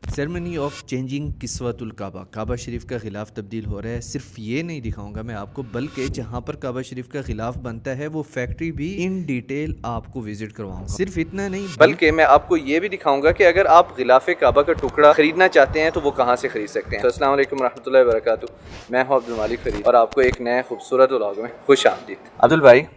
Ceremony of changing किस्वतुल काबा, काबा शरीफ का गिलाफ तब्दील हो रहा है। सिर्फ ये नहीं दिखाऊंगा मैं आपको, बल्कि जहाँ पर काबा शरीफ का गिलाफ बनता है वो फैक्ट्री भी इन डिटेल आपको विजिट करवाऊंगा। सिर्फ इतना नहीं, बल्कि मैं आपको ये भी दिखाऊंगा कि अगर आप गिलाफ काबा का टुकड़ा खरीदना चाहते हैं तो वो कहाँ से खरीद सकते हैं। तो अस्सलाम वालेकुम रहमतुल्लाहि व बरकातुहू। मैं हूँ अब्दुल मालिक फरीद और आपको एक नए खूबसूरत व्लॉग में खुश आमदीद। अब्दुल भाई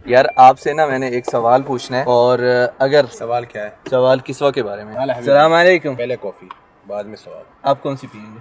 यार, आपसे ना मैंने एक सवाल पूछना है, और अगर सवाल क्या है? सवाल किस्वा के बारे में। अस्सलाम वालेकुम। पहले कॉफी बाद में सवाल। आप कौन सी पियेंगे?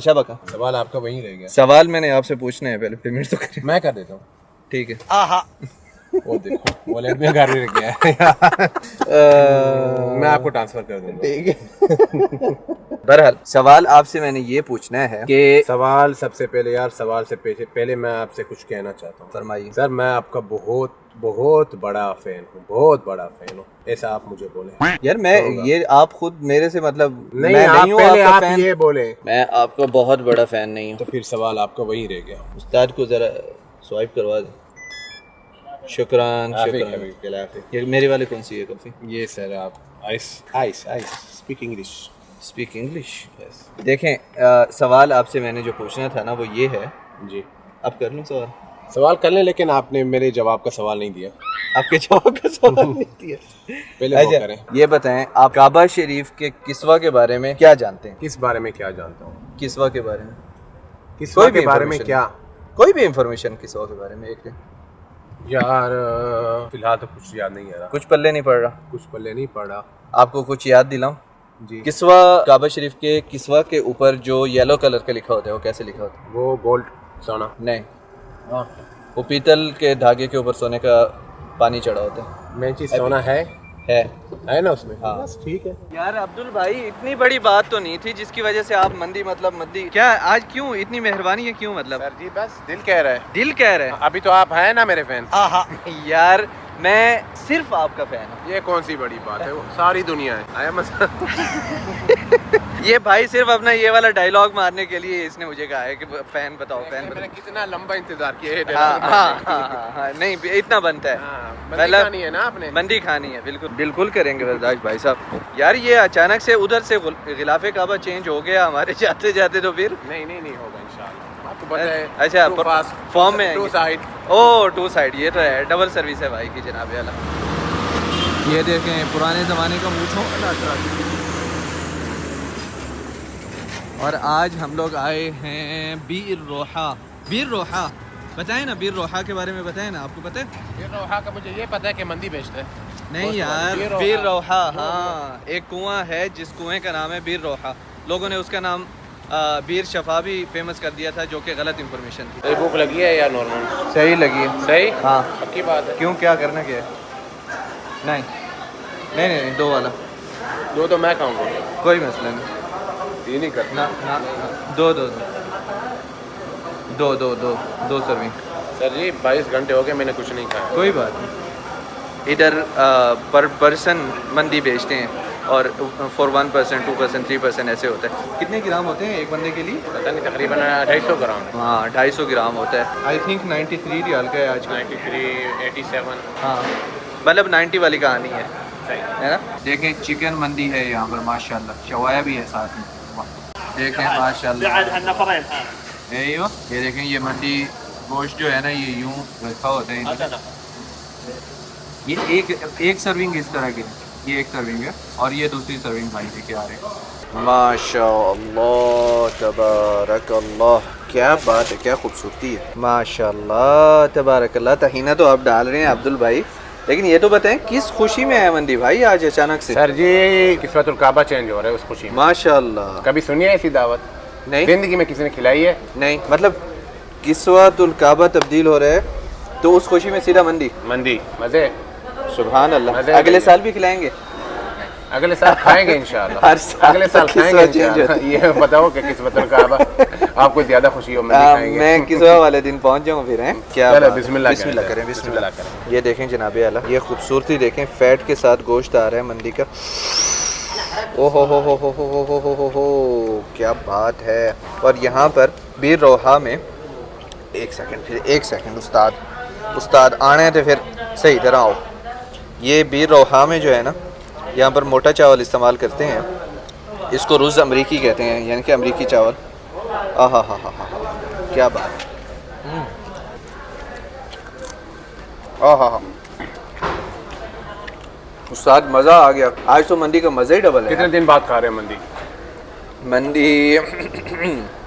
शबका। सवाल आपका वहीं रह गया। सवाल मैंने आपसे पूछना है, पहले पेमेंट तो करें। मैं कर देता हूँ। ठीक है। वो देखो वॉलेट में घर रह गया है। मैं आपको ट्रांसफर कर दूंगा। ठीक है। बहरहाल सवाल आपसे मैंने ये पूछना है कि सवाल सबसे पहले यार, सवाल से पहले मैं आपसे कुछ कहना चाहता हूँ। फरमाइए। सर, मैं आपका बहुत बहुत बड़ा फैन हूँ, बहुत बड़ा फैन हूँ। ऐसा आप मुझे बोले यार, मैं ये आप खुद मेरे से मतलब नहीं, मैं आप नहीं हूँ पहले आपका आप फैन। ये बोले। मैं आपका बहुत बड़ा फैन नहीं हूँ। तो फिर सवाल आपका वहीं रह गया। उस्ताद को जरा स्वाइप करवा दे। शुक्रान शुक्रान। ये मेरे वाले कौन सी है कॉफी? ये सर आप ice ice ice speak English. Speak English. देखें, सवाल आपसे मैंने जो पूछना था ना वो ये है जी। अब कर लूँ सवाल? सवाल कर लें, लेकिन आपने मेरे जवाब का सवाल नहीं दिया। आपके जवाब का सवाल नहीं दिया। पहले वो करें। ये बताएं, आप काबा शरीफ के किस्वा के बारे में क्या जानते हैं? किस बारे में क्या जानता हूँ? किस्वा के बारे में किस्वा के बारे में क्या? कोई भी इंफॉर्मेशन किस्वा के बारे में एक यार फिलहाल तो कुछ याद नहीं आ रहा। कुछ पल्ले नहीं पड़ रहा? कुछ पल्ले नहीं पड़ रहा। आपको कुछ याद दिलाऊं? जी। किस्वा, काबा शरीफ के किस्वा के ऊपर जो येलो कलर का लिखा होता है वो कैसे लिखा होता है? वो गोल्ड सोना नहीं, वो पीतल के धागे के ऊपर सोने का पानी चढ़ा होता है। मेन चीज सोना है ना उसमें। हाँ। बस ठीक है यार अब्दुल भाई, इतनी बड़ी बात तो नहीं थी जिसकी वजह से आप मंदी क्या आज क्यों इतनी मेहरबानी है, क्यों मतलब? सर जी, बस दिल कह रहा है। दिल कह रहा है। अभी तो आप हैं ना मेरे फैन। यार मैं सिर्फ आपका फैन हूँ। ये कौन सी बड़ी बात है? वो सारी दुनिया है। आया मसला। ये भाई सिर्फ अपना ये वाला डायलॉग मारने के लिए इसने मुझे कहा है कि फैन बताओ, फैन बताओ। कितना लंबा इंतजार किया है। हाँ, नहीं इतना बनता है। मंदी खानी है ना आपने? मंदी खानी है, बिल्कुल बिल्कुल करेंगे बर्दाश्त भाई साहब। यार ये अचानक से उधर से गिलाफे काबा चेंज हो गया हमारे जाते जाते, तो फिर नहीं होगा इंशाल्लाह। आपको पता है। अच्छा, फॉर्म में टू साइड। ओ टू साइड, ये तो है, डबल सर्विस है भाई की जनाब वाला। ये देखें पुराने ज़माने का मूंछों वाला ट्रक। और आज हम लोग आए हैं बीर रोहा। बताएं ना, बीर रोहा के बारे में बताएं ना। आपको पता है बीर रोहा का? मुझे ये पता है कि मंदी बेचते हैं। नहीं यार, बीर रोहा, हाँ, एक कुआं है जिस कुएं का नाम है बीर रोहा। लोगों ने उसका नाम बीर शफा भी फेमस कर दिया था, जो कि गलत इंफॉर्मेशन थी। भूख लगी है या नॉर्मल? सही लगी है। सही? हाँ, पक्की बात है। क्यों, क्या करना क्या है? नहीं, दो वाला। दो तो मैं खाऊंगा। कोई मसला नहीं। ये नहीं करना। ना, दो सर्विंग। सर जी 22 घंटे हो गए मैंने कुछ नहीं खाया। कोई बात नहीं। इधर पर पर्सन मंदी बेचते हैं और फॉर 1%, 2%, 3% ऐसे होता है। कितने ग्राम होते हैं एक बंदे के लिए? पता नहीं, तकरीबन 250 ग्राम। हाँ, 250 ग्राम होता है। आई थिंक 93 रियाल का है आज। 93, 87। हाँ, मतलब 90 वाली कहानी है, सही है ना? देखें चिकन मंदी है यहाँ पर माशाल्लाह, शवाया भी है साथ में। देखें माशाल्लाह, ये देखें, ये मंडी गोश्त जो है ना ये यूँ रखा होता है। ये एक सर्विंग इस तरह की, ये एक सर्विंग है और ये दूसरी सर्विंग भाई लेके आ रहे हैं। माशाअल्लाह तबारकल्लाह, क्या बात है, क्या खूबसूरती है, माशाअल्लाह तबारकल्लाह। तहीना तो आप डाल रहे हैं अब्दुल भाई, लेकिन ये तो बताएं किस खुशी में है मंदी भाई आज अचानक से? सर जी किस्वतुल काबा चेंज हो रहा है, उस खुशी में। माशाअल्लाह। कभी सुनी है ऐसी दावत? नहीं, जिंदगी में किसी ने खिलाई है? नहीं, मतलब किस्वतुल काबा तब्दील हो रहा है तो उस खुशी में सीधा मंदी मजे। सुभान अल्लाह। अगले साल भी खिलाएंगे? अगले साल खाएंगे इंशाल्लाह। हर साल अगले साल खाएंगे इंशाल्लाह। ये बताओ कि किस्वतुल काबा आपको ज्यादा खुशी हो? मैं किस्वा वाले दिन पहुंच जाऊँ फिर, हैं? क्या बिस्मिल्लाह करें, बिस्मिल्लाह करें। ये देखें जनाबे आला, ये खूबसूरती देखें, फैट के साथ गोश्त आ रहा है मंदी का। ओहो हो, क्या बात है। और यहाँ पर बीर रोहा में एक सेकंड उस्ताद आने थे फिर सही इधर आओ। ये बीर रोहा में जो है ना, यहाँ पर मोटा चावल इस्तेमाल करते हैं, इसको रुज़ अमरीकी कहते हैं, यानी कि अमरीकी चावल। आहा हा हा हा, क्या बात है। आहा हा, उस्ताद मज़ा आ गया। आज तो मंदी का मज़ा ही डबल है। कितने दिन बाद खा रहे हैं मंदी? मंदी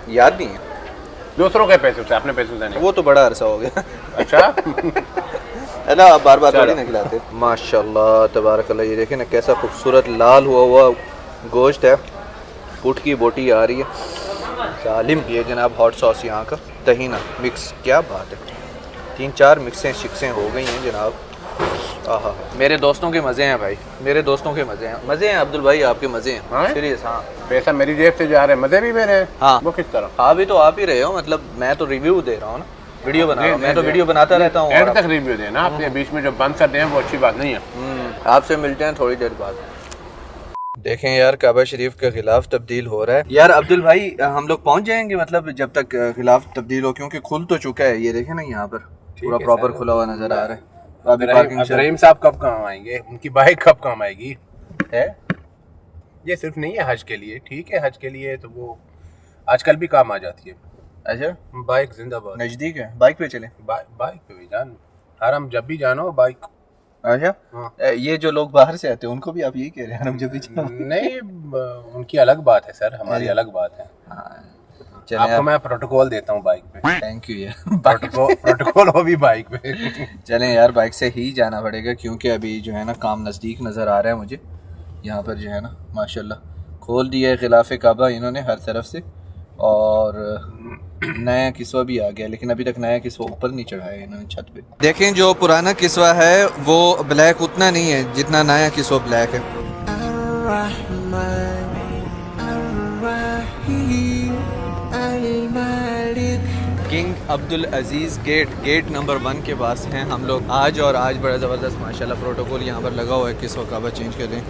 याद नहीं है। दूसरों के पैसे से, अपने पैसों से नहीं। वो तो बड़ा अरसा हो गया। अच्छा है ना, आप बार बार थोड़ी ना खिलाते। माशाल्लाह तबारकल्लाह, ये देखें ना कैसा खूबसूरत लाल हुआ गोश्त है। पुट की बोटी आ रही है सालिम। ये जनाब हॉट सॉस यहाँ का तहीना मिक्स, क्या बात है। 3-4 मिक्सें शिक्सें हो गई हैं जनाब। आहा, मेरे दोस्तों के मज़े हैं भाई, मेरे दोस्तों के मज़े हैं। मज़े हैं अब्दुल भाई, आपके मज़े हैं सीरियस। हाँ, पैसा मेरी जेब से जा रहा है, मज़े भी मेरे हैं। हाँ, वो किस तरह? हाँ भी तो आप ही रहे हो, मतलब मैं तो रिव्यू दे रहा हूँ ना, वीडियो बना रहा हूँ। मैं तो वीडियो बनाता रहता हूँ। एंड तक रिव्यू देना, आपने बीच में जो बंद कर दिए हैं वो अच्छी बात नहीं है। आपसे मिलते हैं थोड़ी देर बाद। देखें यार, काबा शरीफ का गिलाफ तब्दील हो रहा है। यार अब्दुल भाई, हम लोग पहुंच जाएंगे मतलब जब तक गिलाफ तब्दील हो, क्योंकि खुल तो चुका है। ये देखें ना, यहाँ पर पूरा प्रॉपर खुला हुआ नजर आ रहा है। इब्राहिम साहब कब काम आएंगे? उनकी बाइक कब काम आएगी? है ये सिर्फ नहीं है हज के लिए, ठीक है, हज के लिए तो वो आजकल भी काम आ जाती है। अच्छा, बाइक जिंदाबाद। नजदीक है, बाइक पे चले। बाइक पे भी जान, हरम जब भी जानो बाइक। अच्छा, हाँ। ये जो लोग बाहर से आते हैं उनको भी आप यही कह रहे हैं, हम जब भी नहीं, उनकी अलग बात है सर, हमारी अलग बात है। आपको मैं प्रोटोकॉल देता हूँ बाइक पे। थैंक यू यार। प्रोटोकॉल हो भी बाइक पे। चलें यार, बाइक से ही जाना पड़ेगा, क्योंकि अभी जो है ना काम नज़दीक नज़र आ रहा है मुझे। यहाँ पर जो है ना माशाल्लाह खोल दिया है खिलाफ काबा इन्होंने हर तरफ से, और नया किस्वा भी आ गया, लेकिन अभी तक नया किस्वा ऊपर नहीं चढ़ाया इन्होंने छत पे। देखें, जो पुराना किस्वा है वो ब्लैक उतना नहीं है जितना नया किस्वा ब्लैक है। किंग अब्दुल अजीज़ गेट नंबर 1 के पास हैं हम लोग आज, और आज बड़ा ज़बरदस्त माशाल्लाह प्रोटोकॉल यहाँ पर लगा हुआ है। किस वक्त काबा चेंज करें,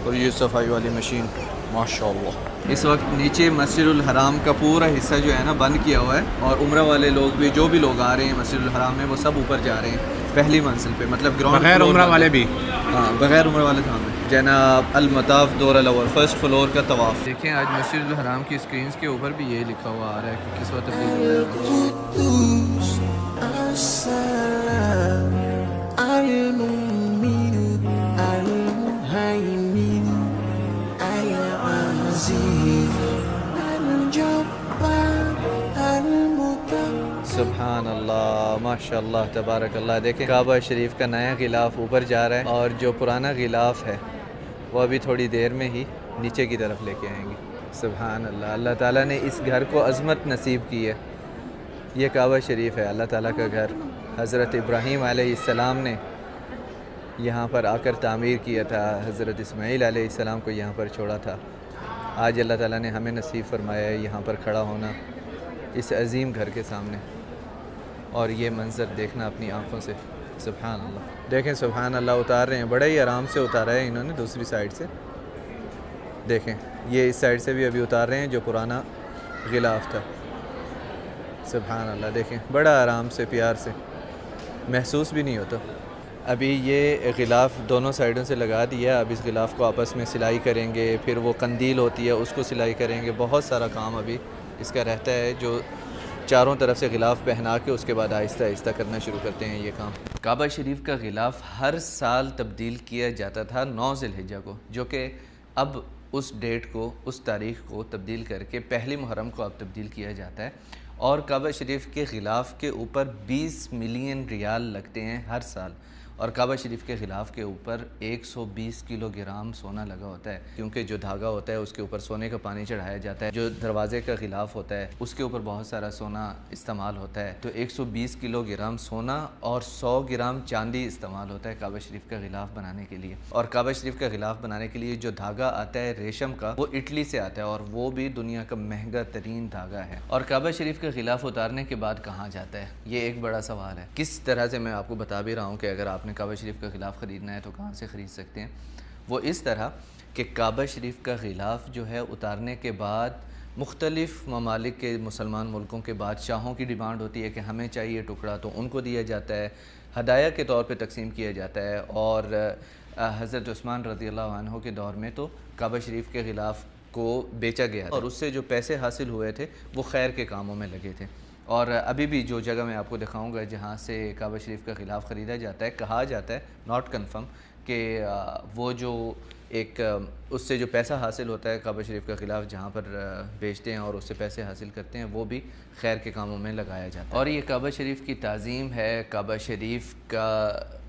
और ये सफाई वाली मशीन माशाल्लाह। इस वक्त नीचे मस्जिदुल हराम का पूरा हिस्सा जो है ना बंद किया हुआ है, और उम्रा वाले लोग भी, जो भी लोग आ रहे हैं मस्जिदुल हराम में, वो सब ऊपर जा रहे हैं पहली मंजिल पे, मतलब ग्राउंड। बगैर उम्रा वाले भी? हाँ, बगैर उम्र वाले कहाँ में? जनाब अल मताफ दौर अल-अव्वल, फर्स्ट फ्लोर का तवाफ़। देखें, आज मस्जिदुल हराम की स्क्रीन्स के ऊपर भी ये लिखा हुआ आ रहा है कि किस वक्त सुभान अल्लाह, माशाल्लाह तबारकल्लाह। देखें, काबा शरीफ का नया गिलाफ ऊपर जा रहा है, और जो पुराना गिलाफ है वो अभी थोड़ी देर में ही नीचे की तरफ लेके आएंगे। सुभान अल्लाह, अल्लाह ताला ने इस घर को अज़मत नसीब की है। ये काबा शरीफ है, अल्लाह ताला का घर। हज़रत इब्राहीम अलैहिस्सलाम ने यहाँ पर आकर तामीर किया था, हज़रत इस्माईल अलैहिस्सलाम को यहाँ पर छोड़ा था। आज अल्लाह ताला ने हमें नसीब फरमाया है यहाँ पर खड़ा होना इस अजीम घर के सामने, और ये मंज़र देखना अपनी आँखों से। सुभान अल्लाह। देखें, सुभान अल्लाह, उतार रहे हैं, बड़े ही आराम से उतारा है इन्होंने दूसरी साइड से। देखें, ये इस साइड से भी अभी उतार रहे हैं जो पुराना गिलाफ था। सुभान अल्लाह, देखें, बड़ा आराम से, प्यार से, महसूस भी नहीं होता। अभी ये गिलाफ दोनों साइडों से लगा दिया, अब इस गिलाफ को आपस में सिलाई करेंगे, फिर वो कंदील होती है उसको सिलाई करेंगे, बहुत सारा काम अभी इसका रहता है, जो चारों तरफ से गिलाफ पहना के उसके बाद आहिस्ता आहिस्ता करना शुरू करते हैं ये काम। काबा शरीफ का गिलाफ हर साल तब्दील किया जाता था 9 ज़िलहिज्जा को, जो कि अब उस डेट को, उस तारीख़ को तब्दील करके पहली मुहर्रम को अब तब्दील किया जाता है, और काबा शरीफ के गिलाफ के ऊपर 20 मिलियन रियाल लगते हैं हर साल, और काबा शरीफ के गिलाफ के ऊपर 120 किलोग्राम सोना लगा होता है, क्योंकि जो धागा होता है उसके ऊपर सोने का पानी चढ़ाया जाता है। जो दरवाजे का गिलाफ होता है उसके ऊपर बहुत सारा सोना इस्तेमाल होता है, तो 120 किलोग्राम सोना और 100 ग्राम चांदी इस्तेमाल होता है काबा शरीफ का गिलाफ बनाने के लिए। और काबा शरीफ का गिलाफ बनाने के लिए जो धागा आता है रेशम का, वो इटली से आता है, और वो भी दुनिया का महंगा तरीन धागा है। और काबा शरीफ का गिलाफ उतारने के बाद कहाँ जाता है, ये एक बड़ा सवाल है। किस तरह से मैं आपको बता भी रहा हूँ कि अगर आपने काबा शरीफ का गिलाफ ख़रीदना है तो कहाँ से ख़रीद सकते हैं। वो इस तरह कि काबा शरीफ का गिलाफ जो है उतारने के बाद मुख्तलिफ़ ममालिक के, मुसलमान मुल्कों के बादशाहों की डिमांड होती है कि हमें चाहिए टुकड़ा, तो उनको दिया जाता है। हदाया के तौर पे तकसीम किया जाता है। और हज़रत उस्मान रज़ियल्लाहु अन्हु के दौर में तो काबा शरीफ के ख़िलाफ़ को बेचा गया और उससे जो पैसे हासिल हुए थे वो खैर के कामों में लगे थे। और अभी भी जो जगह मैं आपको दिखाऊंगा जहाँ से काबा शरीफ का ख़िलाफ़ ख़रीदा जाता है, कहा जाता है, नॉट कन्फर्म, कि वो जो एक उससे जो पैसा हासिल होता है काबा शरीफ का ख़िलाफ़ जहाँ पर बेचते हैं और उससे पैसे हासिल करते हैं, वो भी खैर के कामों में लगाया जाता है। और ये काबा शरीफ की ताज़ीम है, काबा शरीफ का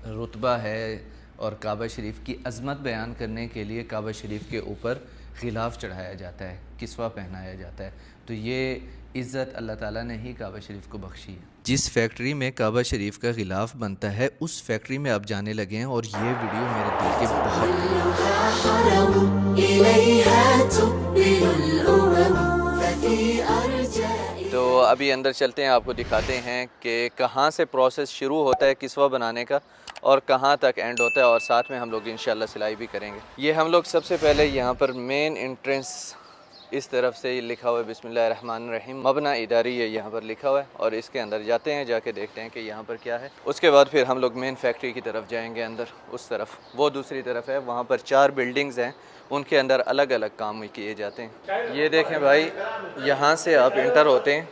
रुतबा है और काबा शरीफ की अज़मत बयान करने के लिए काबा शरीफ के ऊपर ग़िलाफ़ चढ़ाया जाता है, किस्वा पहनाया जाता है। तो ये इज़्ज़त अल्लाह ताला ने ही काबा शरीफ को बख्शी है। जिस फैक्ट्री में काबा शरीफ का ग़िलाफ़ बनता है उस फैक्ट्री में आप जाने लगे हैं और ये वीडियो मेरे दिल के बहुत। तो अभी अंदर चलते हैं, आपको दिखाते हैं कि कहाँ से प्रोसेस शुरू होता है किस्वा बनाने का और कहाँ तक एंड होता है, और साथ में हम लोग इंशाल्लाह सिलाई भी करेंगे। ये हम लोग सबसे पहले यहाँ पर मेन एंट्रेंस इस तरफ से लिखा हुआ है बिस्मिल्लाहिर्रहमानिर्रहीम, मबना इदारी है यहाँ पर लिखा हुआ है, और इसके अंदर जाते हैं, जाके देखते हैं कि यहाँ पर क्या है। उसके बाद फिर हम लोग मेन फैक्ट्री की तरफ जाएंगे, अंदर उस तरफ, वो दूसरी तरफ है, वहाँ पर 4 बिल्डिंग्स हैं, उनके अंदर अलग अलग काम किए जाते हैं। ये देखें भाई, यहाँ से आप इंटर होते हैं।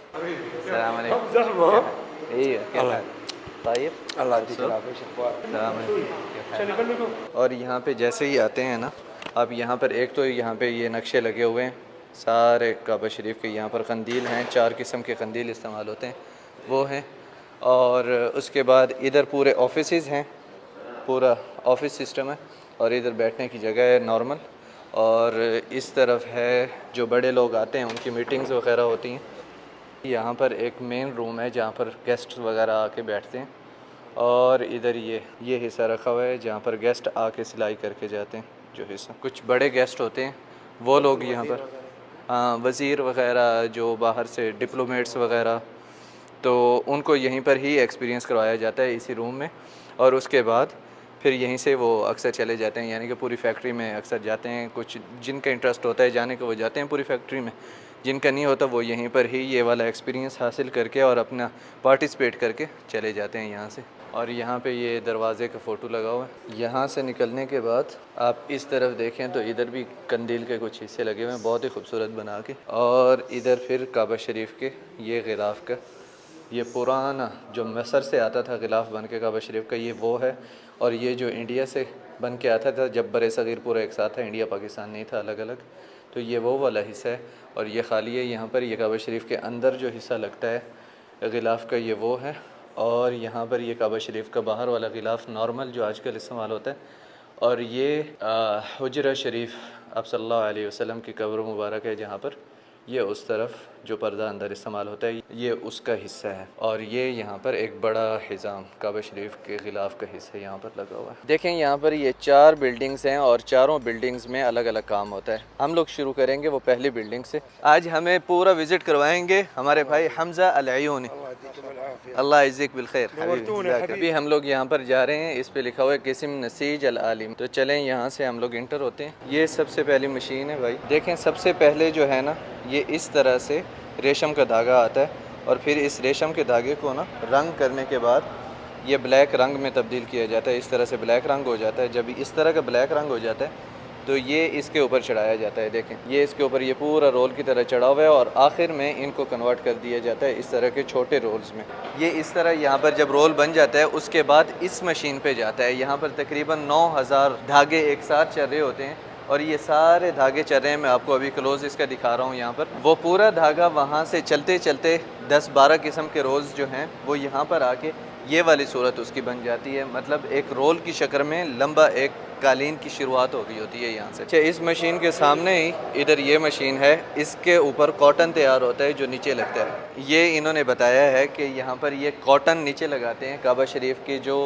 और यहाँ पे जैसे ही आते हैं ना आप, यहाँ पर एक तो यहाँ पे ये नक्शे लगे हुए हैं सारे काबा शरीफ के, यहाँ पर कंदील हैं, 4 किस्म के कंदील इस्तेमाल होते हैं, वो हैं। और उसके बाद इधर पूरे ऑफिसेज हैं, पूरा ऑफिस सिस्टम है, और इधर बैठने की जगह है नॉर्मल। और इस तरफ है जो बड़े लोग आते हैं उनकी मीटिंग्स वगैरह होती हैं। यहाँ पर एक मेन रूम है जहाँ पर गेस्ट वगैरह आके बैठते हैं, और इधर ये हिस्सा रखा हुआ है जहाँ पर गेस्ट आके सिलाई करके जाते हैं। जो हिस्सा कुछ बड़े गेस्ट होते हैं वो लोग यहाँ पर, हाँ, वज़ीर वगैरह जो बाहर से डिप्लोमेट्स वगैरह, तो उनको यहीं पर ही एक्सपीरियंस करवाया जाता है इसी रूम में। और उसके बाद फिर यहीं से वो अक्सर चले जाते हैं, यानी कि पूरी फैक्ट्री में अक्सर जाते हैं। कुछ जिनका इंटरेस्ट होता है जाने को वो जाते हैं पूरी फैक्ट्री में, जिनका नहीं होता वो यहीं पर ही ये वाला एक्सपीरियंस हासिल करके और अपना पार्टिसिपेट करके चले जाते हैं यहाँ से। और यहाँ पे ये दरवाज़े का फ़ोटो लगा हुआ है। यहाँ से निकलने के बाद आप इस तरफ देखें तो इधर भी कंदील के कुछ हिस्से लगे हुए हैं, बहुत ही खूबसूरत बना के। और इधर फिर काबा शरीफ के ये ग़िलाफ़ का, ये पुराना जो मिस्र से आता था ग़िलाफ़ बन के काबा शरीफ का, ये वो है। और ये जो इंडिया से बन के आता था जब बरे-सग़ीर पूरा एक साथ था, इंडिया पाकिस्तान नहीं था, अलग अलग, तो ये वो वाला हिस्सा है। और ये खाली है यहाँ पर। ये काबा शरीफ के अंदर जो हिस्सा लगता है ग़िलाफ़ का, ये वो है। और यहाँ पर ये काबा शरीफ का बाहर वाला ग़िलाफ़ नॉर्मल जो आजकल इस्तेमाल होता है। और ये हुजरा शरीफ आप सल्लल्लाहु अलैहि वसल्लम की कब्र मुबारक है जहाँ पर, ये उस तरफ जो पर्दा अंदर इस्तेमाल होता है ये उसका हिस्सा है। और ये यहाँ पर एक बड़ा हिजाम काबा शरीफ के ग़िलाफ़ का हिस्सा यहाँ पर लगा हुआ है। देखें यहाँ पर ये 4 बिल्डिंग्स हैं और चारों बिल्डिंग्स में अलग अलग काम होता है। हम लोग शुरू करेंगे वो पहली बिल्डिंग से। आज हमें पूरा विज़िट करवाएंगे हमारे भाई हमज़ा अल-अयूनी, अल्लाह इज़्ज़िक बिल खैर। अभी हम लोग यहाँ पर जा रहे हैं, इस पे लिखा हुआ है किस्म नसीज अल आलिम। तो चलें यहाँ से हम लोग इंटर होते हैं। ये सबसे पहली मशीन है भाई। देखें सबसे पहले जो है ना, ये इस तरह से रेशम का धागा आता है, और फिर इस रेशम के धागे को ना रंग करने के बाद ये ब्लैक रंग में तब्दील किया जाता है। इस तरह से ब्लैक रंग हो जाता है। जब इस तरह का ब्लैक रंग हो जाता है तो ये इसके ऊपर चढ़ाया जाता है। देखें ये इसके ऊपर ये पूरा रोल की तरह चढ़ा हुआ है, और आखिर में इनको कन्वर्ट कर दिया जाता है इस तरह के छोटे रोल्स में। ये इस तरह यहाँ पर जब रोल बन जाता है उसके बाद इस मशीन पे जाता है। यहाँ पर तकरीबन 9000 धागे एक साथ चल रहे होते हैं, और ये सारे धागे चल रहे हैं। मैं आपको अभी क्लोज इसका दिखा रहा हूँ। यहाँ पर वो पूरा धागा वहाँ से चलते चलते 10-12 किस्म के रोल्स जो हैं वो यहाँ पर आके ये वाली सूरत उसकी बन जाती है। मतलब एक रोल की शक्ल में लंबा एक कालीन की शुरुआत हो गई होती है यहाँ से। अच्छा, इस मशीन के सामने ही इधर ये मशीन है, इसके ऊपर कॉटन तैयार होता है जो नीचे लगता है। ये इन्होंने बताया है कि यहाँ पर ये कॉटन नीचे लगाते हैं। काबा शरीफ की जो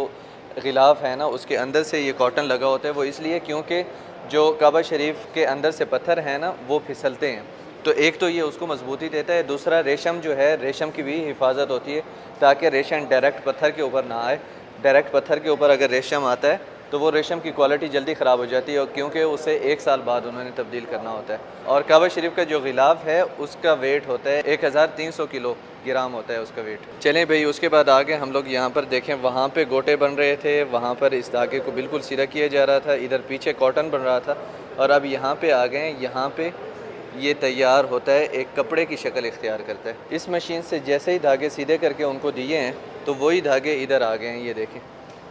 ग़िलाफ़ है ना उसके अंदर से ये कॉटन लगा होता है, वो इसलिए क्योंकि जो काबा शरीफ के अंदर से पत्थर हैं ना वो फिसलते हैं। तो एक तो ये उसको मजबूती देता है, दूसरा रेशम जो है, रेशम की भी हिफाजत होती है ताकि रेशम डायरेक्ट पत्थर के ऊपर ना आए। डायरेक्ट पत्थर के ऊपर अगर रेशम आता है तो वो रेशम की क्वालिटी जल्दी ख़राब हो जाती है, और क्योंकि उसे 1 साल बाद उन्होंने तब्दील करना होता है। और काबा शरीफ का जो गिलाफ है उसका वेट होता है 1300 किलोग्राम होता है उसका वेट। चलें भाई, उसके बाद आगे हम लोग यहाँ पर देखें, वहाँ पे गोटे बन रहे थे, वहाँ पर इस धागे को बिल्कुल सीधा किया जा रहा था, इधर पीछे कॉटन बन रहा था, और अब यहाँ पे आ गए। यहाँ पे ये तैयार होता है, एक कपड़े की शक्ल इख्तियार करता है। इस मशीन से जैसे ही धागे सीधे करके उनको दिए हैं तो वही धागे इधर आ गए हैं। ये देखें,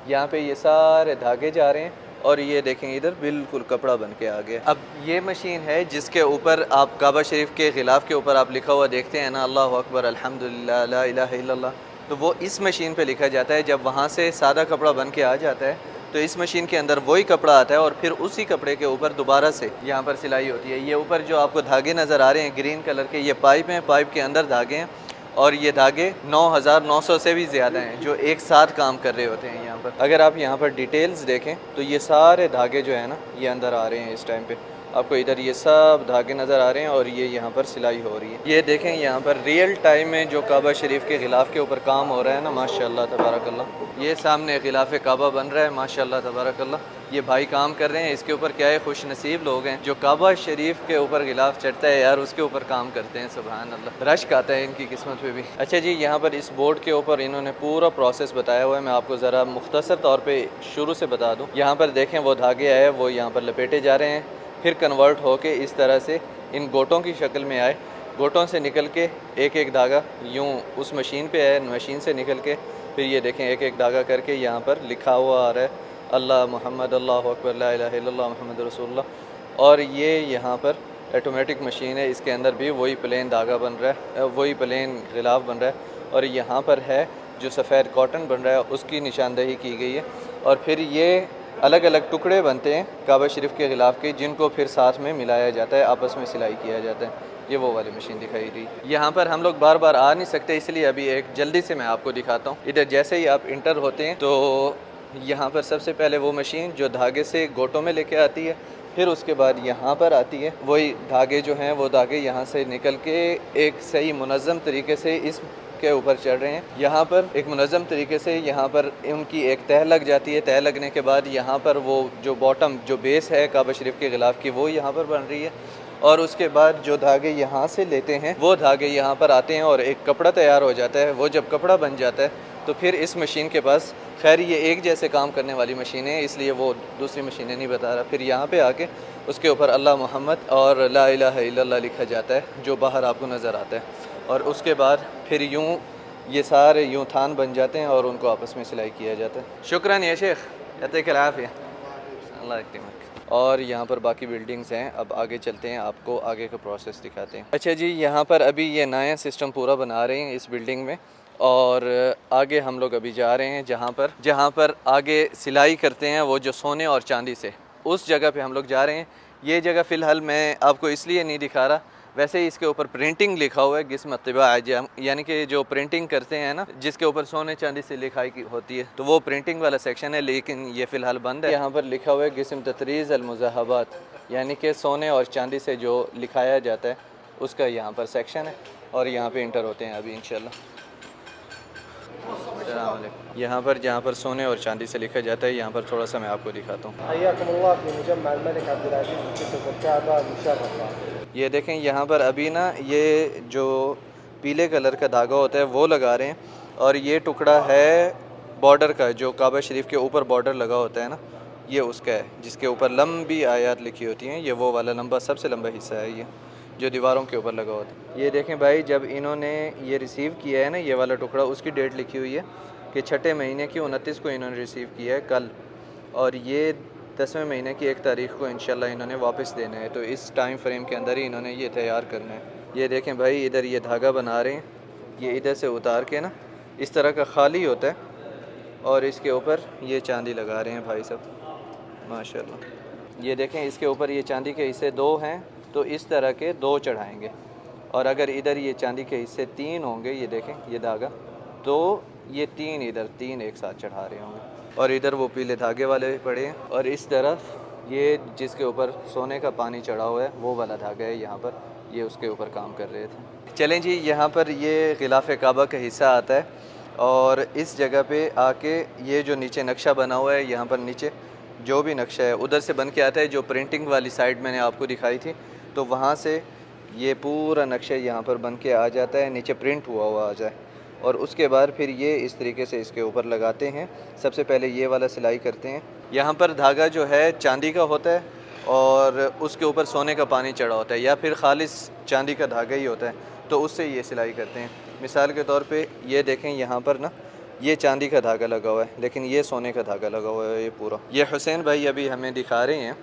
यहाँ पे ये सारे धागे जा रहे हैं, और ये देखें इधर बिल्कुल कपड़ा बन के आ गया। अब ये मशीन है जिसके ऊपर आप काबा शरीफ के गिलाफ के ऊपर आप लिखा हुआ देखते हैं ना, अल्लाह अकबर अल्हम्दुलिल्लाह ला इलाहा इल्लल्लाह, तो वो इस मशीन पे लिखा जाता है। जब वहाँ से सादा कपड़ा बन के आ जाता है तो इस मशीन के अंदर वही कपड़ा आता है, और फिर उसी कपड़े के ऊपर दोबारा से यहाँ पर सिलाई होती है। ये ऊपर जो आपको धागे नज़र आ रहे हैं ग्रीन कलर के, ये पाइप हैं, पाइप के अंदर धागे हैं, और ये धागे 9900 से भी ज़्यादा हैं जो एक साथ काम कर रहे होते हैं यहाँ पर। अगर आप यहाँ पर डिटेल्स देखें तो ये सारे धागे जो है ना ये अंदर आ रहे हैं। इस टाइम पे आपको इधर ये सब धागे नज़र आ रहे हैं, और ये यहाँ पर सिलाई हो रही है। ये देखें यहाँ पर रियल टाइम में जो काबा शरीफ के गिलाफ के ऊपर काम हो रहा है ना, माशाल्लाह तबारकल्लाह। ये सामने गिलाफ काबा बन रहा है, माशाल्लाह तबारकल्लाह। ये भाई काम कर रहे हैं, इसके ऊपर क्या है, खुश नसीब लोग हैं जो काबा शरीफ के ऊपर गिलाफ चढ़ता है यार, उसके ऊपर काम करते हैं। सुभान अल्लाह, रश्क आता है इनकी किस्मत पे भी। अच्छा जी, यहाँ पर इस बोर्ड के ऊपर इन्होंने पूरा प्रोसेस बताया हुआ है, मैं आपको ज़रा मुख्तसर तौर पर शुरू से बता दूँ। यहाँ पर देखें वो धागे आए, वो यहाँ पर लपेटे जा रहे हैं, फिर कन्वर्ट होके इस तरह से इन गोटों की शक्ल में आए, गोटों से निकल के एक एक धागा यूँ उस मशीन पे आए, मशीन से निकल के फिर ये देखें एक एक धागा करके यहाँ पर लिखा हुआ आ रहा है अल्लाह मुहम्मद अल्लाहु अकबर ला इलाहा इल्लल्लाह मुहम्मद रसूलुल्लाह। और ये यहाँ पर ऑटोमेटिक मशीन है, इसके अंदर भी वही प्लेन धागा बन रहा है, वही प्लेन गिलाफ बन रहा है, और यहाँ पर है जो सफ़ेद कॉटन बन रहा है उसकी निशानदही की गई है। और फिर ये अलग अलग टुकड़े बनते हैं काबा शरीफ के गिलाफ के, जिनको फिर साथ में मिलाया जाता है, आपस में सिलाई किया जाता है। ये वो वाली मशीन दिखाई दी। यहाँ पर हम लोग बार बार आ नहीं सकते, इसलिए अभी एक जल्दी से मैं आपको दिखाता हूँ। इधर जैसे ही आप इंटर होते हैं तो यहाँ पर सबसे पहले वो मशीन जो धागे से गोटों में लेके आती है, फिर उसके बाद यहाँ पर आती है, वही धागे जो हैं वो धागे यहाँ से निकल के एक सही मुनज़्ज़म तरीके से इस के ऊपर चढ़ रहे हैं। यहाँ पर एक मुनज़्ज़म तरीके से यहाँ पर उनकी एक तह लग जाती है, तह लगने के बाद यहाँ पर वो जो बॉटम जो बेस है काबा शरीफ के गिलाफ की वो यहाँ पर बन रही है, और उसके बाद जो धागे यहाँ से लेते हैं वो धागे यहाँ पर आते हैं और एक कपड़ा तैयार हो जाता है। वो जब कपड़ा बन जाता है तो फिर इस मशीन के पास, खैर ये एक जैसे काम करने वाली मशीन है इसलिए वो दूसरी मशीनें नहीं बता रहा, फिर यहाँ पे आके उसके ऊपर अल्लाह मोहम्मद और ला इलाहा इल्लल्लाह लिखा जाता है जो बाहर आपको नज़र आता है, और उसके बाद फिर यूँ ये सारे यूँ थान बन जाते हैं और उनको आपस में सिलाई किया जाता है। शुक्रान या शेख, यत्तिकल-आफ़िया, अल्लाह यक्तिमक। और यहाँ पर बाकी बिल्डिंग्स हैं, अब आगे चलते हैं, आपको आगे का प्रोसेस दिखाते हैं। अच्छा जी, यहाँ पर अभी ये नया सिस्टम पूरा बना रहे हैं इस बिल्डिंग में, और आगे हम लोग अभी जा रहे हैं जहाँ पर आगे सिलाई करते हैं वो जो सोने और चांदी से, उस जगह पे हम लोग जा रहे हैं। ये जगह फ़िलहाल मैं आपको इसलिए नहीं दिखा रहा, वैसे ही इसके ऊपर प्रिंटिंग लिखा हुआ है गिस्म तिबा आजम, यानी कि जो प्रिंटिंग करते हैं ना जिसके ऊपर सोने चांदी से लिखाई की होती है, तो वो प्रिंटिंग वाला सेक्शन है, लेकिन ये फ़िलहाल बंद है। यहाँ पर लिखा हुआ है गिस्म ततरीज़ अल मुज़ाहबात, यानी कि सोने और चांदी से जो लिखाया जाता है उसका यहाँ पर सेक्शन है, और यहाँ पर इंटर होते हैं अभी इंशाल्लाह। यहाँ पर जहाँ पर सोने और चांदी से लिखा जाता है, यहाँ पर थोड़ा सा मैं आपको दिखाता हूँ। ये देखें यहाँ पर अभी ना ये जो पीले कलर का धागा होता है वो लगा रहे हैं, और ये टुकड़ा है बॉर्डर का, जो काबा शरीफ के ऊपर बॉर्डर लगा होता है ना, ये उसका है जिसके ऊपर लंबी आयत लिखी होती हैं। ये वो वाला लंबा, सबसे लंबा हिस्सा है ये जो दीवारों के ऊपर लगा होता है। ये देखें भाई, जब इन्होंने ये रिसीव किया है ना ये वाला टुकड़ा, उसकी डेट लिखी हुई है कि 6ठे महीने की 29 को इन्होंने रिसीव किया है कल, और ये 10वें महीने की 1 तारीख को इंशाल्लाह इन्होंने वापस देना है। तो इस टाइम फ्रेम के अंदर ही इन्होंने ये तैयार करना है। ये देखें भाई, इधर ये धागा बना रहे हैं, ये इधर से उतार के ना इस तरह का खाली होता है, और इसके ऊपर ये चांदी लगा रहे हैं भाई साहब माशाल्लाह। ये देखें इसके ऊपर ये चांदी के हिस्से 2 हैं, तो इस तरह के 2 चढ़ाएंगे, और अगर इधर ये चांदी के हिस्से 3 होंगे, ये देखें ये धागा, तो ये 3 इधर 3 एक साथ चढ़ा रहे होंगे, और इधर वो पीले धागे वाले पड़े हैं, और इस तरफ ये जिसके ऊपर सोने का पानी चढ़ा हुआ है वो वाला धागा है, यहाँ पर ये उसके ऊपर काम कर रहे थे। चलें जी, यहाँ पर ये गिलाफ काबा का हिस्सा आता है, और इस जगह पे आके ये जो नीचे नक्शा बना हुआ है, यहाँ पर नीचे जो भी नक्शा है उधर से बन के आता है। जो प्रिंटिंग वाली साइड मैंने आपको दिखाई थी, तो वहाँ से ये पूरा नक्शा यहाँ पर बन के आ जाता है, नीचे प्रिंट हुआ हुआ आ जाए, और उसके बाद फिर ये इस तरीके से इसके ऊपर लगाते हैं। सबसे पहले ये वाला सिलाई करते हैं। यहाँ पर धागा जो है चांदी का होता है और उसके ऊपर सोने का पानी चढ़ा होता है, या फिर खालिस चांदी का धागा ही होता है, तो उससे ये सिलाई करते हैं। मिसाल के तौर पे ये देखें, यहाँ पर ना ये चांदी का धागा लगा हुआ है, लेकिन ये सोने का धागा लगा हुआ है। ये पूरा, ये हुसैन भाई अभी हमें दिखा रहे हैं।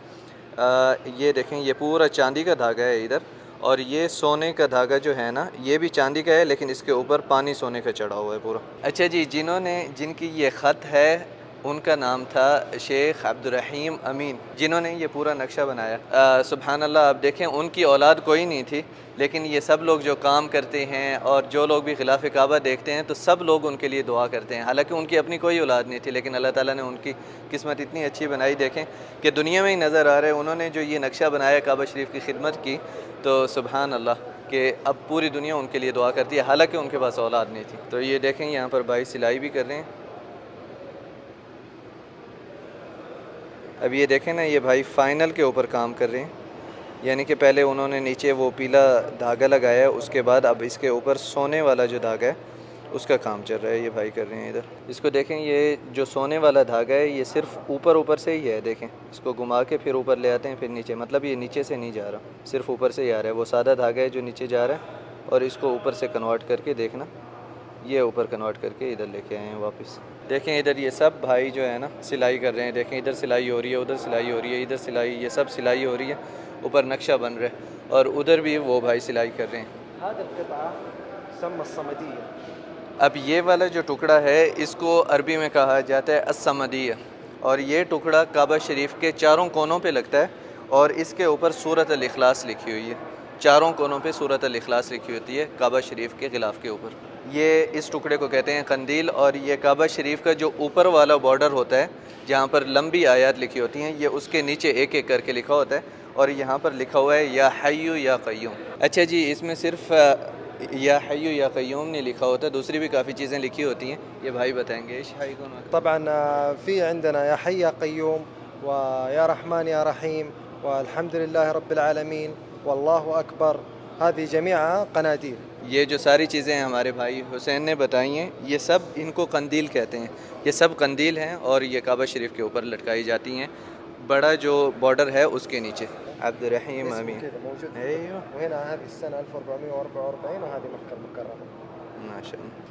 ये देखें, ये पूरा चांदी का धागा है इधर, और ये सोने का धागा जो है ना, ये भी चांदी का है, लेकिन इसके ऊपर पानी सोने का चढ़ा हुआ है पूरा। अच्छा जी, जिनकी ये ख़त है उनका नाम था शेख अब्दुर्रहीम अमीन, जिन्होंने ये पूरा नक्शा बनाया। सुभान अल्लाह। अब देखें, उनकी औलाद कोई नहीं थी, लेकिन ये सब लोग जो काम करते हैं और जो लोग भी खिलाफ काबा देखते हैं, तो सब लोग उनके लिए दुआ करते हैं। हालांकि उनकी अपनी कोई औलाद नहीं थी, लेकिन अल्लाह ताला ने उनकी किस्मत इतनी अच्छी बनाई, देखें कि दुनिया में ही नज़र आ रहे हैं। उन्होंने जो ये नक्शा बनाया काबा शरीफ की खिदमत की, तो सुभान अल्लाह कि अब पूरी दुनिया उनके लिए दुआ करती है, हालांकि उनके पास औलाद नहीं थी। तो ये देखें, यहाँ पर भाई सिलाई भी कर रहे हैं। अब ये देखें ना, ये भाई फ़ाइनल के ऊपर काम कर रहे हैं, यानी कि पहले उन्होंने नीचे वो पीला धागा लगाया, उसके बाद अब इसके ऊपर सोने वाला जो धागा है उसका काम चल रहा है। ये भाई कर रहे हैं इधर। इसको देखें, ये जो सोने वाला धागा है ये सिर्फ ऊपर से ही है। देखें, इसको घुमा के फिर ऊपर ले आते हैं, फिर नीचे, मतलब ये नीचे से नहीं जा रहा, सिर्फ ऊपर से ही आ रहा है। वो सादा धागा है जो नीचे जा रहा है, और इसको ऊपर से कन्वर्ट करके, देखना, ये ऊपर कन्वर्ट करके इधर लेके आए हैं वापस। देखें इधर ये सब भाई जो है ना सिलाई कर रहे हैं। देखें, इधर सिलाई हो रही है, उधर सिलाई हो रही है, इधर सिलाई, ये सब सिलाई हो रही है, ऊपर नक्शा बन रहा है, और उधर भी वो भाई सिलाई कर रहे हैं। अब ये वाला जो टुकड़ा है, इसको अरबी में कहा जाता है अस्समदिया, और ये टुकड़ा काबा शरीफ के चारों कोनों पे लगता है, और इसके ऊपर सूरत अल इखलास लिखी हुई है। चारों कोनों पे सूरत अल इखलास लिखी होती है काबा शरीफ के गिलाफ के ऊपर। ये इस टुकड़े को कहते हैं कंदील, और ये काबा शरीफ का जो ऊपर वाला बॉर्डर होता है, जहाँ पर लंबी आयत लिखी होती हैं, ये उसके नीचे एक एक करके लिखा होता है, और यहाँ पर लिखा हुआ है या हय्यु या क़य्यूम। अच्छा जी, इसमें सिर्फ या हय्यु या क़य्यूम नहीं लिखा होता, दूसरी भी काफ़ी चीज़ें लिखी होती हैं। ये भाई बताएंगे। तबअन फ़ी अन्दना या हय्य या क़य्यूम व या रहमान या रहीम व अल्हम्दुलिल्लाह रब्बिल आलमीन वल्लाहु अकबर, हादी जमीआ क़नादील। ये जो सारी चीज़ें हमारे भाई हुसैन ने बताई हैं, ये सब इनको कंदील कहते हैं। ये सब कंदील हैं, और ये काबा शरीफ के ऊपर लटकाई जाती हैं, बड़ा जो बॉर्डर है उसके नीचे। अब्दुर्रहीम अमीन। माशाअल्लाह।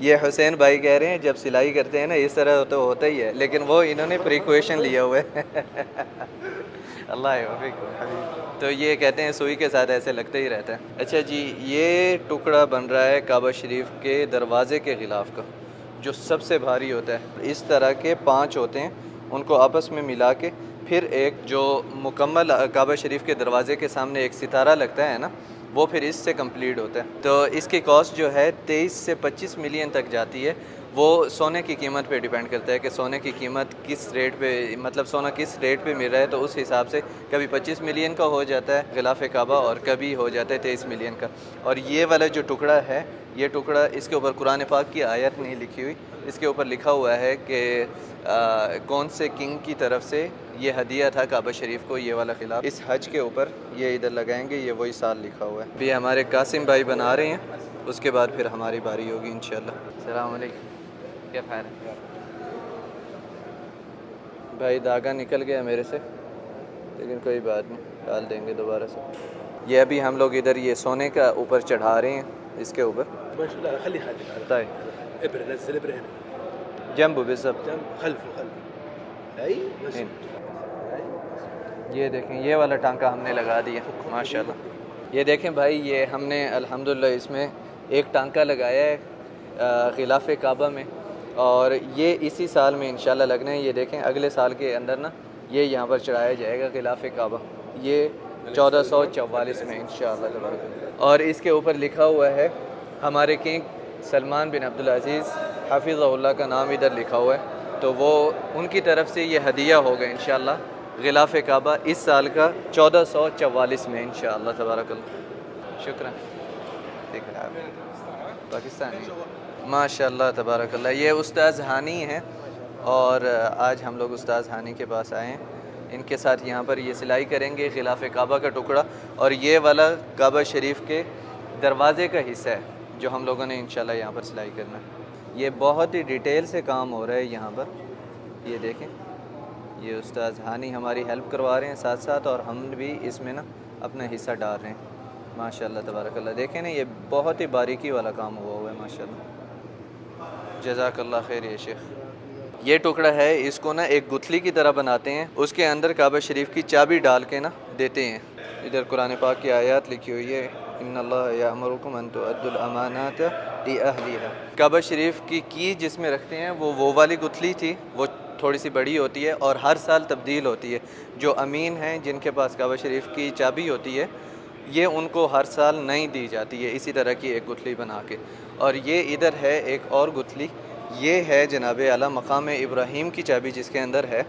ये हुसैन भाई कह रहे हैं, जब सिलाई करते हैं ना इस तरह तो होता ही है, लेकिन वो इन्होंने प्रिकॉशन लिया हुआ है। अल्लाह हफ़िज़। तो ये कहते हैं सुई के साथ ऐसे लगते ही रहता है। अच्छा जी, ये टुकड़ा बन रहा है काबा शरीफ के दरवाज़े के ख़िलाफ़ का, जो सबसे भारी होता है। इस तरह के 5 होते हैं, उनको आपस में मिला के फिर एक जो मुकम्मल काबा शरीफ के दरवाज़े के सामने एक सितारा लगता है ना, वो फिर इससे कंप्लीट होता है। तो इसकी कॉस्ट जो है 23 से 25 मिलियन तक जाती है। वो सोने की कीमत पे डिपेंड करता है कि सोने की कीमत किस रेट पे, मतलब सोना किस रेट पे मिल रहा है, तो उस हिसाब से कभी 25 मिलियन का हो जाता है गिलाफ काबा, और कभी हो जाता है 23 मिलियन का। और ये वाला जो टुकड़ा है, ये टुकड़ा, इसके ऊपर कुरान पाक की आयत नहीं लिखी हुई, इसके ऊपर लिखा हुआ है कि कौन से किंग की तरफ से ये हदिया था काबा शरीफ को, ये वाला खिलाफ। इस हज के ऊपर ये इधर लगाएंगे, ये वही साल लिखा हुआ है। भी हमारे कासिम भाई बना रहे हैं, उसके बाद फिर हमारी बारी होगी इंशाल्लाह। अस्सलाम वालेकुम। क्या ख़ैर है भाई? धागा निकल गया मेरे से, लेकिन कोई बात नहीं, डाल देंगे दोबारा से। ये अभी हम लोग इधर ये सोने का ऊपर चढ़ा रहे हैं, इसके ऊपर जंबू ये देखें, ये वाला टांका हमने लगा दिया माशाल्लाह। ये देखें भाई, ये हमने अल्हम्दुलिल्लाह इसमें एक टांका लगाया है गिलाफ काबा में, और ये इसी साल में इंशाल्लाह लगना है। ये देखें, अगले साल के अंदर ना ये यहाँ पर चढ़ाया जाएगा गिलाफ काबा, ये 1444 में इंशाल्लाह। और इसके ऊपर लिखा हुआ है हमारे किंग सलमान बिन अब्दुल अज़ीज़ हफ़िज़हुल्लाह का नाम इधर लिखा हुआ है, तो वो उनकी तरफ से ये हदिया होगा इंशाल्लाह गिलाफ काबा इस साल का 1444 में इंशाअल्लाह तबारकल्लाह। शुक्र। देख रहे आप पाकिस्तानी माशाल्लाह तबारकल्लाह। ये उस्ताद हानी हैं और आज हम लोग उस्ताद हानी के पास आए हैं। इनके साथ यहाँ पर ये सिलाई करेंगे खिलाफ काबा का टुकड़ा, और ये वाला काबा शरीफ के दरवाज़े का हिस्सा है जो हम लोगों ने इंशाल्लाह यहाँ पर सिलाई करना है। ये बहुत ही डिटेल से काम हो रहा है यहाँ पर। ये देखें, ये उस्ताद हानी हमारी हेल्प करवा रहे हैं साथ साथ, और हम भी इसमें ना अपना हिस्सा डाल रहे हैं। माशाल्लाह तबारकल्लाह। देखें ना, ये बहुत ही बारीकी वाला काम हुआ है माशाल्लाह। जज़ाकल्लाह खैर। ये शेख, ये टुकड़ा है, इसको ना एक गुथली की तरह बनाते हैं, उसके अंदर काबा शरीफ की चाबी डाल के ना देते हैं। इधर कुरान पाक की आयत लिखी हुई है, इन्नल्लाह यअमुरुकुम अन तुअद्दुल अमानात ली अहलिहा। काबा शरीफ की जिसमें रखते हैं वो वाली गुथली थी, वो थोड़ी सी बड़ी होती है और हर साल तब्दील होती है। जो अमीन हैं जिनके पास काबा शरीफ की चाबी होती है, ये उनको हर साल नहीं दी जाती है इसी तरह की एक गुथली बना के। और ये इधर है एक और गुथली, ये है जनाब आला मकाम इब्राहीम की चाबी जिसके अंदर है,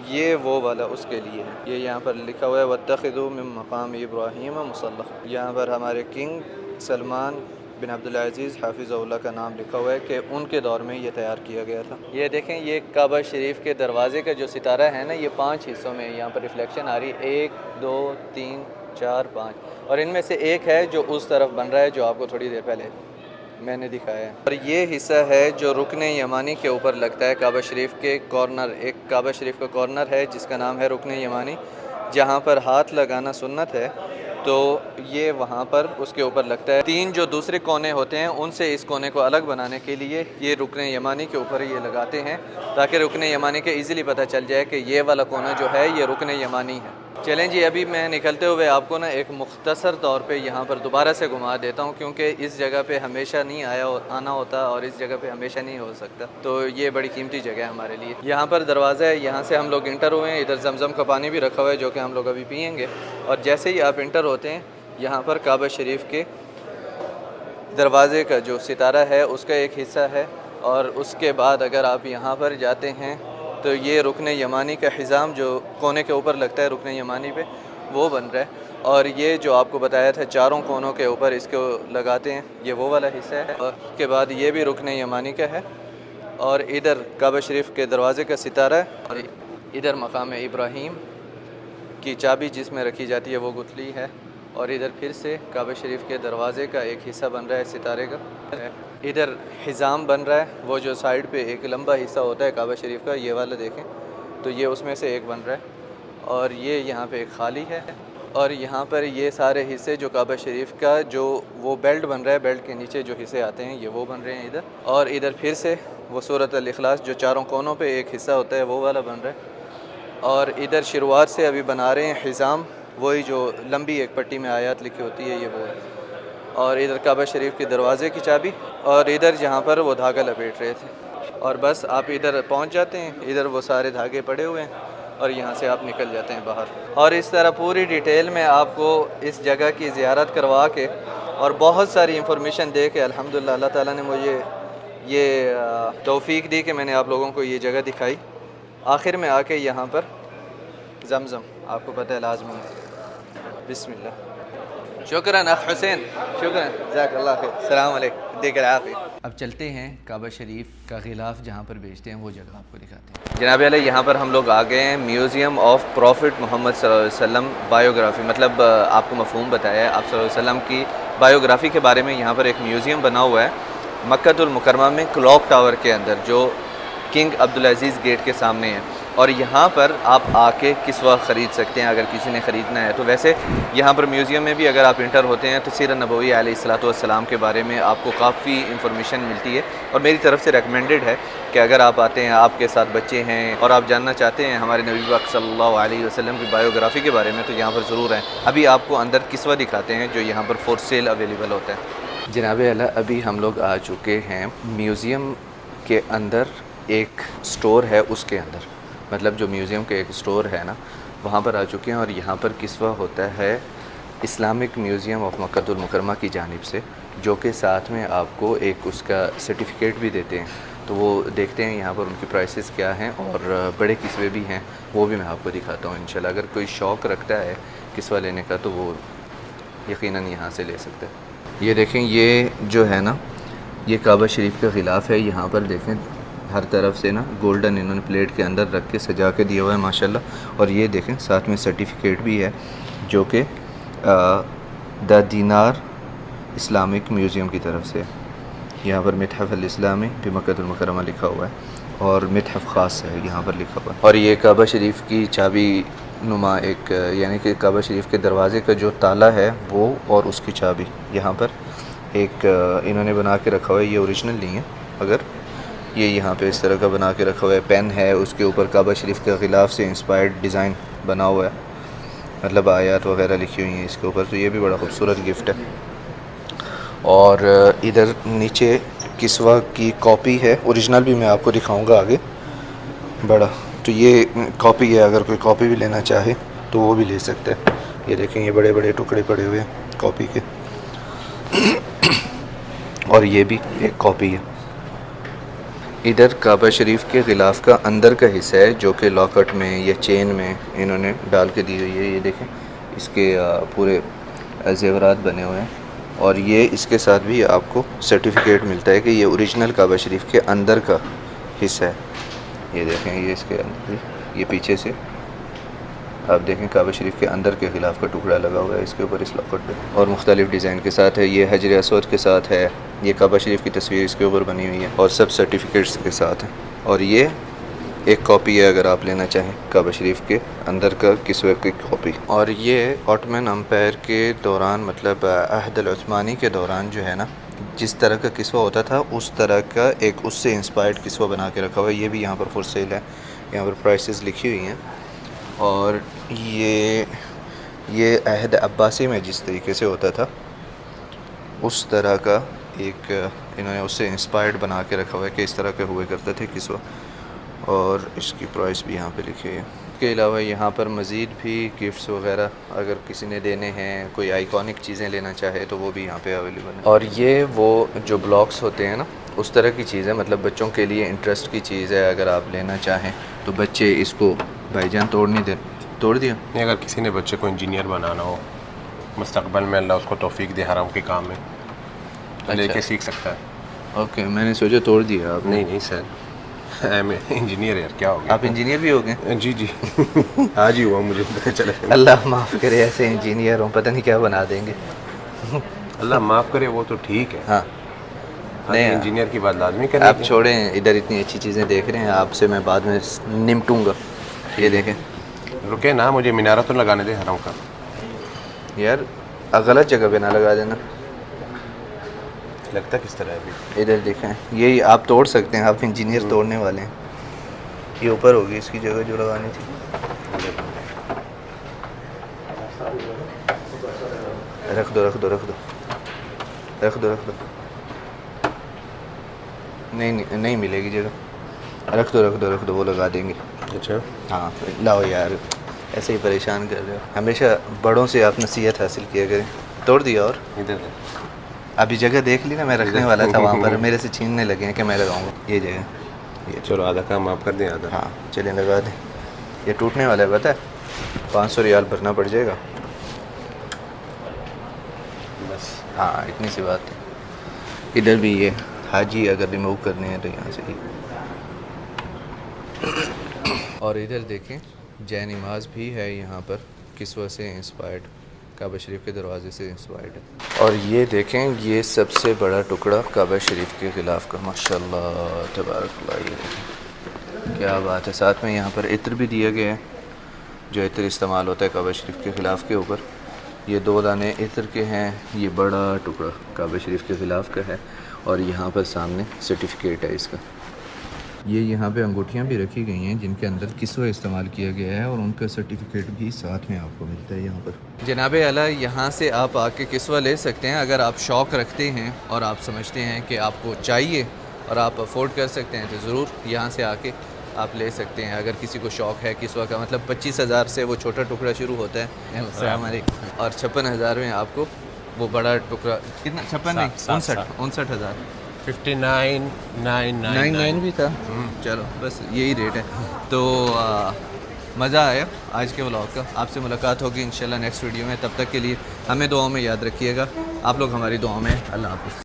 ये वो वाला उसके लिए है। ये यहाँ पर लिखा हुआ है वत्तखिज़ू मिन मकाम इब्राहीम मुसल्ला। यहाँ पर हमारे किंग सलमान बिन अब्दुल अज़ीज़ हाफिज़हुल्लाह का नाम लिखा हुआ है कि उनके दौर में ये तैयार किया गया था। ये देखें, ये काबा शरीफ के दरवाज़े का जो सितारा है ना, ये 5 हिस्सों में यहाँ पर रिफ्लेक्शन आ रही है, 1 2 3 4 5, और इनमें से एक है जो उस तरफ बन रहा है जो आपको थोड़ी देर पहले मैंने दिखाया है। और ये हिस्सा है जो रुकन यमानी के ऊपर लगता है काबा शरीफ के कॉर्नर। एक काबा शरीफ का कॉर्नर है जिसका नाम है रुकन यमानी, जहाँ पर हाथ लगाना सुन्नत है, तो ये वहाँ पर उसके ऊपर लगता है। 3 जो दूसरे कोने होते हैं उनसे इस कोने को अलग बनाने के लिए ये रुकन यमानी के ऊपर ये लगाते हैं, ताकि रुकन यमानी के ईज़िली पता चल जाए कि ये वाला कोना जो है ये रुकन यमानी है। चलें जी, अभी मैं निकलते हुए आपको ना एक मुख्तसर तौर पे यहाँ पर दोबारा से घुमा देता हूँ, क्योंकि इस जगह पे हमेशा नहीं आना होता और इस जगह पे हमेशा नहीं हो सकता, तो ये बड़ी कीमती जगह है हमारे लिए। यहाँ पर दरवाज़ा है, यहाँ से हम लोग इंटर हुए हैं। इधर जमज़म का पानी भी रखा हुआ है जो कि हम लोग अभी पियेंगे। और जैसे ही आप इंटर होते हैं, यहाँ पर काबा शरीफ के दरवाज़े का जो सितारा है उसका एक हिस्सा है, और उसके बाद अगर आप यहाँ पर जाते हैं तो ये रुकन यमानी का हिज़ाम जो कोने के ऊपर लगता है रुकन यमानी पे, वो बन रहा है। और ये जो आपको बताया था 4 कोनों के ऊपर इसको लगाते हैं, ये वो वाला हिस्सा है। और उसके बाद ये भी रुकन यमानी का है, और इधर काबा शरीफ के दरवाज़े का सितारा है, और इधर मकाम इब्राहीम की चाबी जिसमें रखी जाती है वो गुथली है। और इधर फिर से काबा शरीफ के दरवाज़े का एक हिस्सा बन रहा है सितारे का। इधर हिज़ाम बन रहा है, वो जो साइड पे एक लंबा हिस्सा होता है काबा शरीफ का, ये वाला देखें, तो ये उसमें से एक बन रहा है। और ये यहाँ पे एक खाली है, और यहाँ पर ये सारे हिस्से जो काबा शरीफ का जो वो बेल्ट बन रहा है, बेल्ट के नीचे जो हिस्से आते हैं ये वो बन रहे हैं इधर। और इधर फिर से वो सूरत अल इखलास जो 4 कोनों पे एक हिस्सा होता है वो वाला बन रहा है। और इधर शुरुआत से अभी बना रहे हैं हिज़ाम, वही जो लंबी एक पट्टी में आयत लिखी होती है, ये वो है। और इधर काबा शरीफ के दरवाज़े की चाबी, और इधर जहाँ पर वो धागा लपेट रहे थे। और बस आप इधर पहुँच जाते हैं, इधर वो सारे धागे पड़े हुए हैं, और यहाँ से आप निकल जाते हैं बाहर। और इस तरह पूरी डिटेल में आपको इस जगह की ज़ियारत करवा के और बहुत सारी इंफॉर्मेशन दे के अल्हम्दुलिल्लाह अल्लाह ताला ने मुझे ये तौफीक दी कि मैंने आप लोगों को ये जगह दिखाई। आखिर में आके यहाँ पर जमज़म आपको पता है लाजमी है। बिस्मिल्लाह। शुक्रान अख हुसैन, शुक्रान, जज़ाकल्लाह खैर, अस्सलाम वालेकुम, देकर आफियत। अब चलते हैं काबा शरीफ का गिलाफ जहाँ पर बेचते हैं वो जगह आपको दिखाते हैं। जनाब अली, यहाँ पर हम लोग आ गए हैं म्यूज़ियम ऑफ प्रॉफिट मोहम्मद सल्लल्लाहु अलैहि वसल्लम बायोग्राफ़ी, मतलब आपको मफ़हूम बताया है, आप सल्लल्लाहु अलैहि वसल्लम की बायोग्राफ़ी के बारे में यहाँ पर एक म्यूज़ियम बना हुआ है मक्कातुल मुकरमा में क्लॉक टावर के अंदर, जो किंग अब्दुल अज़ीज़ गेट के सामने है। और यहाँ पर आप आके किस्वा ख़रीद सकते हैं अगर किसी ने ख़रीदना है तो। वैसे यहाँ पर म्यूज़ियम में भी अगर आप इंटर होते हैं तो सीरत नबवी अलैहिस्सलातु वस्सलाम के बारे में आपको काफ़ी इंफॉर्मेशन मिलती है। और मेरी तरफ़ से रेकमेंडेड है कि अगर आप आते हैं, आपके साथ बच्चे हैं और आप जानना चाहते हैं हमारे नबी पाक सल्लल्लाहु अलैहि वसल्लम की बायोग्राफ़ी के बारे में, तो यहाँ पर ज़रूर आएँ। अभी आपको अंदर किस्वा दिखाते हैं जो यहाँ पर फॉर सेल अवेलेबल होता है। जनाब आला, अभी हम लोग आ चुके हैं म्यूज़ियम के अंदर, एक स्टोर है उसके अंदर, मतलब जो म्यूज़ियम का एक स्टोर है ना, वहाँ पर आ चुके हैं। और यहाँ पर किस्वा होता है इस्लामिक म्यूज़ियम ऑफ मक्कातुल मुकरमा की जानिब से, जो कि साथ में आपको एक उसका सर्टिफिकेट भी देते हैं। तो वो देखते हैं यहाँ पर उनकी प्राइसेस क्या हैं, और बड़े किस्वे भी हैं, वो भी मैं आपको दिखाता हूँ इंशाल्लाह। अगर कोई शौक़ रखता है किस्वा लेने का तो वो यकीनन यहाँ से ले सकते हैं। ये देखें, ये जो है ना, ये काबा शरीफ के ख़िलाफ़ है। यहाँ पर देखें हर तरफ से ना गोल्डन इन्होंने प्लेट के अंदर रख के सजा के दिया हुआ है माशाल्लाह। और ये देखें साथ में सर्टिफिकेट भी है जो कि द दीनार इस्लामिक म्यूज़ियम की तरफ से है। यहाँ पर मितहफ़ अल-इस्लामी भी मक्कातुल मुकर्रमा लिखा हुआ है और मितहफ़ ख़ास है यहाँ पर लिखा हुआ है। और ये काबा शरीफ की चाबी नुमा एक, यानी कि काबा शरीफ के दरवाज़े का जो ताला है वो और उसकी चाबी यहाँ पर एक इन्होंने बना के रखा हुआ है। ये ओरिजिनल नहीं है, अगर ये यहाँ पे इस तरह का बना के रखा हुआ है। पेन है, उसके ऊपर काबा शरीफ के ख़िलाफ़ से इंस्पायर्ड डिज़ाइन बना हुआ है, मतलब आयत वगैरह लिखी हुई हैं इसके ऊपर। तो ये भी बड़ा खूबसूरत गिफ्ट है। और इधर नीचे किस्वा की कॉपी है, ओरिजिनल भी मैं आपको दिखाऊंगा आगे बड़ा। तो ये कॉपी है, अगर कोई कॉपी भी लेना चाहे तो वो भी ले सकता है। ये देखें, ये बड़े बड़े टुकड़े पड़े हुए हैं कॉपी के। और ये भी एक कॉपी है। इधर काबा शरीफ के ग़िलाफ़ का अंदर का हिस्सा है जो कि लॉकेट में या चेन में इन्होंने डाल के दी हुई है। ये देखें, इसके पूरे ज़ेवरात बने हुए हैं। और ये इसके साथ भी आपको सर्टिफिकेट मिलता है कि ये ओरिजिनल काबा शरीफ के अंदर का हिस्सा है। ये देखें, ये इसके अंदर, ये पीछे से आप देखें काबा शरीफ के अंदर के ख़िलाफ़ का टुकड़ा लगा हुआ है इसके ऊपर, इस लॉकेट पे। और मुख्तलिफ़ डिज़ाइन के साथ है। ये हजर असवद के साथ है, ये काबा शरीफ की तस्वीर इसके ऊपर बनी हुई है और सब सर्टिफिकेट्स के साथ है। और ये एक कॉपी है अगर आप लेना चाहें काबा शरीफ के अंदर का किस्वे की कॉपी। और ये ऑटोमन अम्पायर के दौरान, मतलब अहद उस्मानी के दौरान जो है ना, जिस तरह का किस्वा होता था उस तरह का एक उससे इंस्पायर्ड किस्वा बना के रखा हुआ है। ये भी यहाँ पर फॉर सेल है, यहाँ पर प्राइसेस लिखी हुई हैं। और ये अहद अब्बासी में जिस तरीके से होता था उस तरह का एक इन्होंने उससे इंस्पायर्ड बना के रखा हुआ है कि इस तरह के हुए करते थे किस्वा। और इसकी प्राइस भी यहाँ पे लिखी है। इसके अलावा यहाँ पर मज़ीद भी गिफ्ट्स वगैरह अगर किसी ने देने हैं, कोई आइकॉनिक चीज़ें लेना चाहे तो वो भी यहाँ पे अवेलेबल है। और ये वो जो ब्लॉक्स होते हैं ना, उस तरह की चीज़ है, मतलब बच्चों के लिए इंटरेस्ट की चीज़ है। अगर आप लेना चाहें तो बच्चे इसको, भाईजान तोड़ नहीं दे, तोड़ दिया नहीं, अगर किसी ने बच्चे को इंजीनियर बनाना हो मुस्तक़बल में, अल्लाह उसको तौफीक दे हराम के काम में, तो लेके सीख सकता है। ओके, मैंने सोचा तोड़ दिया आप। नहीं सर, मैं इंजीनियर यार, क्या हो गया? आप इंजीनियर भी हो गए? जी आज ही हुआ, मुझे पता चला। अल्लाह माफ़ करे, ऐसे इंजीनियर हो पता नहीं क्या बना देंगे। अल्लाह माफ़ करे, वो तो ठीक है। हाँ, नहीं, इंजीनियर की बात लाजमी करें। आप छोड़ें, इधर इतनी अच्छी चीज़ें देख रहे हैं, आपसे मैं बाद में निपटूंगा। ये देखें, रुके ना, मुझे मीनारा तो लगाने दे हराम का। यार गलत जगह पे ना लगा देना। लगता किस तरह है अभी? इधर देखें, ये आप तोड़ सकते हैं, आप इंजीनियर तोड़ने वाले हैं। ये ऊपर होगी इसकी जगह जो लगानी थी। रख दो रख दो रख दो रख दो रख दो। नहीं मिलेगी जगह। रख दो, वो लगा देंगे। अच्छा, हाँ लाओ यार, ऐसे ही परेशान कर रहे हो। हमेशा बड़ों से आप नसीहत हासिल किया करें। तोड़ दिया। और इधर अभी जगह देख ली ना, मैं रखने वाला था वहाँ पर, मेरे से छीनने लगे हैं कि मैं लगाऊंगा ये जगह। ये चलो आधा काम आप कर दें, आधा। हाँ चलिए लगा दें। ये टूटने वाला है, पता है, 500 रियाल भरना पड़ जाएगा बस। हाँ इतनी सी बात है। इधर भी ये हाजी अगर रिमूव करने हैं तो यहाँ से ही। और इधर देखें, जै नमाज भी है यहाँ पर, किस्वा से इंस्पायर्ड, काबा शरीफ के दरवाजे से इंस्पायर्ड है। और ये देखें, ये सबसे बड़ा टुकड़ा काबा शरीफ के ख़िलाफ़ का, माशाल्लाह तबारकल्लाह। ये देखें क्या बात है। साथ में यहाँ पर इत्र भी दिया गया है, जो इत्र इस्तेमाल होता है काबा शरीफ के ख़िलाफ़ के ऊपर। ये 2 दाने इत्र के हैं। ये बड़ा टुकड़ा काबा शरीफ के ख़िलाफ़ का है। और यहाँ पर सामने सर्टिफिकेट है इसका। ये यहाँ पे अंगूठियाँ भी रखी गई हैं जिनके अंदर किस्वा इस्तेमाल किया गया है, और उनका सर्टिफिकेट भी साथ में आपको मिलता है यहाँ पर। जनाबे आला, यहाँ से आप आके किस्वा ले सकते हैं अगर आप शौक़ रखते हैं और आप समझते हैं कि आपको चाहिए और आप अफोर्ड कर सकते हैं, तो ज़रूर यहाँ से आके आप ले सकते हैं। अगर किसी को शौक़ है किस्वा का, मतलब 25,000 से वो छोटा टुकड़ा शुरू होता है और 56,000 में आपको वो बड़ा टुकड़ा, कितना 56 नहीं 59,000 59,999 भी था। चलो बस यही रेट है। तो मज़ा आया आज के व्लॉग का। आपसे मुलाकात होगी इंशाल्लाह नेक्स्ट वीडियो में। तब तक के लिए हमें दुआओं में याद रखिएगा। आप लोग हमारी दुआओं में। अल्लाह हाफ़िज़।